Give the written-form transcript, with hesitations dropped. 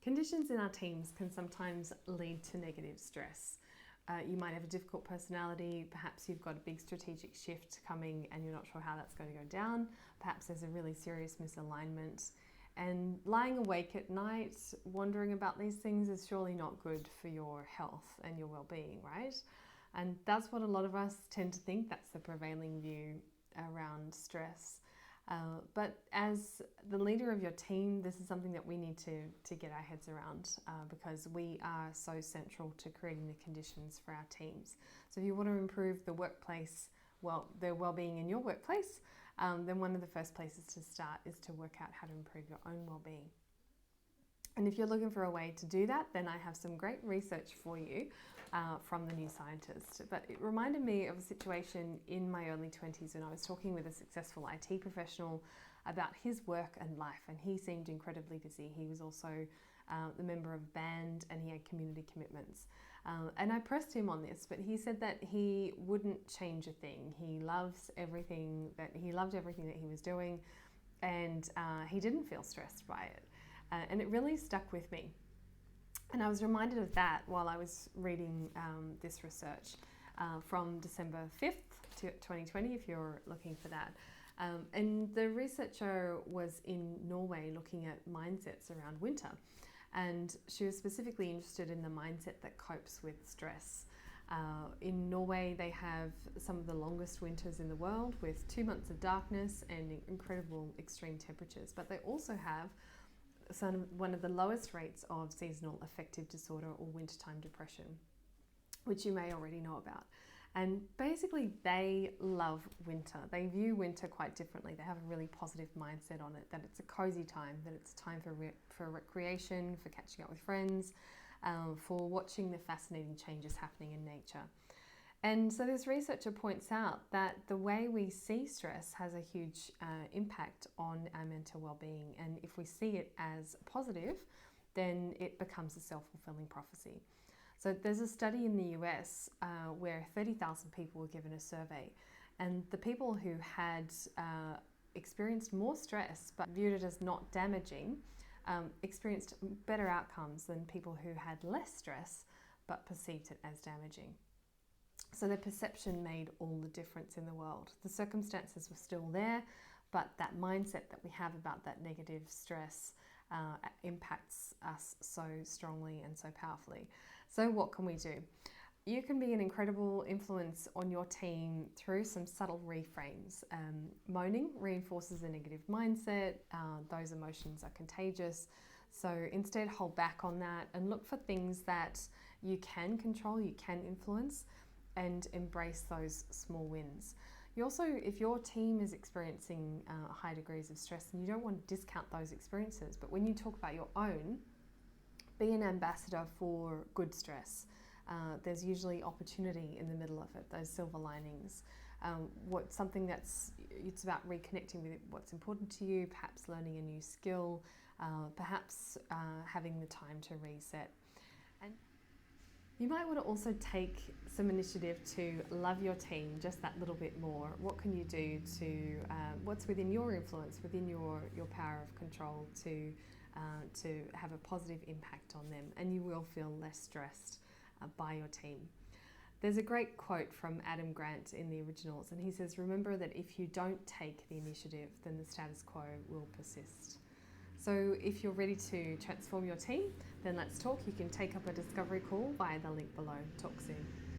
Conditions in our teams can sometimes lead to negative stress. You might have a difficult personality, perhaps you've got a big strategic shift coming and you're not sure how that's going to go down, perhaps there's a really serious misalignment. And lying awake at night, wondering about these things is surely not good for your health and your well-being, right? And that's what a lot of us tend to think, that's the prevailing view around stress. But as the leader of your team, this is something that we need to get our heads around because we are so central to creating the conditions for our teams. So if you want to improve the workplace, the well-being in your workplace, then one of the first places to start is to work out how to improve your own well-being. And if you're looking for a way to do that, then I have some great research for you from the New Scientist. But it reminded me of a situation in my early 20s when I was talking with a successful IT professional about his work and life, and he seemed incredibly busy. He was also the member of a band and he had community commitments. And I pressed him on this, but he said that he wouldn't change a thing. He loved everything that he was doing, and he didn't feel stressed by it. And it really stuck with me. And I was reminded of that while I was reading this research from December 5th, 2020, if you're looking for that. And the researcher was in Norway looking at mindsets around winter. And she was specifically interested in the mindset that copes with stress. In Norway, they have some of the longest winters in the world with 2 months of darkness and incredible extreme temperatures. But they also have one of the lowest rates of seasonal affective disorder or wintertime depression, which you may already know about. And basically they love winter. They view winter quite differently. They have a really positive mindset on it, that it's a cozy time, that it's a time for recreation, for catching up with friends, for watching the fascinating changes happening in nature. And so this researcher points out that the way we see stress has a huge impact on our mental well-being. And if we see it as positive, then it becomes a self-fulfilling prophecy. So there's a study in the US where 30,000 people were given a survey. And the people who had experienced more stress but viewed it as not damaging experienced better outcomes than people who had less stress but perceived it as damaging. So their perception made all the difference in the world. The circumstances were still there, but that mindset that we have about that negative stress impacts us so strongly and so powerfully. So what can we do? You can be an incredible influence on your team through some subtle reframes. Moaning reinforces a negative mindset. Those emotions are contagious. So instead, hold back on that and look for things that you can control, you can influence, and embrace those small wins. You also, if your team is experiencing high degrees of stress, and you don't want to discount those experiences, but when you talk about your own, be an ambassador for good stress. There's usually opportunity in the middle of it, those silver linings. It's about reconnecting with what's important to you, perhaps learning a new skill, perhaps having the time to reset. And you might want to also take some initiative to love your team just that little bit more. What can you do to, what's within your influence, within your power of control to have a positive impact on them, and you will feel less stressed by your team. There's a great quote from Adam Grant in the originals, and he says, "Remember that if you don't take the initiative, then the status quo will persist." So if you're ready to transform your team, then let's talk. You can take up a discovery call via the link below. Talk soon.